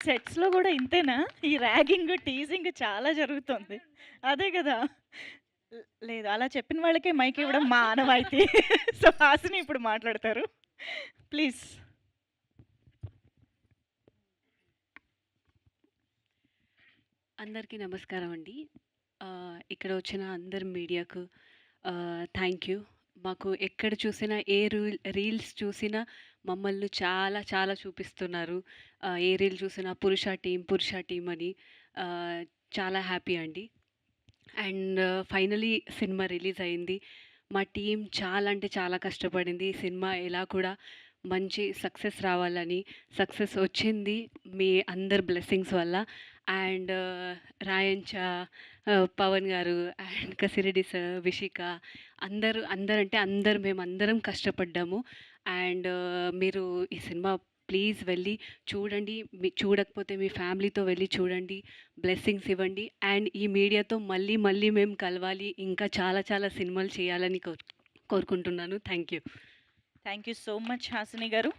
సెట్స్‌లో గూడా ఇంతేనా? ఈ ర్యాగింగ్, టీజింగ్ చాలా జరుగుతుంది. అదే గదా! లేదు అలా చెప్పిన వాళ్ళకే మైక్ ఇవ్వడం మా ఆనవాయితీ. సో, హాసిని ఇప్పుడు మాట్లాడతారు. ప్లీజ్. అందరికీ నమస్కారం అండి. ఇక్కడ వచ్చిన అందరు మీడియాకు థ్యాంక్ యూ. మాకు ఎక్కడ చూసినా ఏ రీల్స్ చూసినా మమ్మల్ని చాలా చాలా చూపిస్తున్నారు. ఏ రీల్ చూసినా పురుష టీమ్ అని. ఆహ్, చాలా హ్యాపీ అండి. అండ్ ఫైనలీ సినిమా రిలీజ్ అయింది. మా టీమ్ చాలా అంటే చాలా కష్టపడింది. ఈ సినిమా ఎలా కూడా మంచి సక్సెస్ రావాలని. సక్సెస్ వచ్చింది మీ అందరి బ్లెస్సింగ్స్ వల్ల. అండ్ రాయంచ, పవన్ గారు అండ్ కసిరెడ్డి సార్, విషిక అందరంటే అందరు మేమందరం కష్టపడ్డాము. అండ్ మీరు ఈ సినిమా ప్లీజ్ వెళ్ళి చూడండి. చూడకపోతే మీ ఫ్యామిలీతో వెళ్ళి చూడండి. బ్లెస్సింగ్స్ ఇవ్వండి. అండ్ ఈ మీడియాతో మళ్ళీ మళ్ళీ మేము కలవాలి. ఇంకా చాలా చాలా సినిమాలు చేయాలని కోరుకుంటున్నాను. Thank you. Thank you so much Hasini గారు.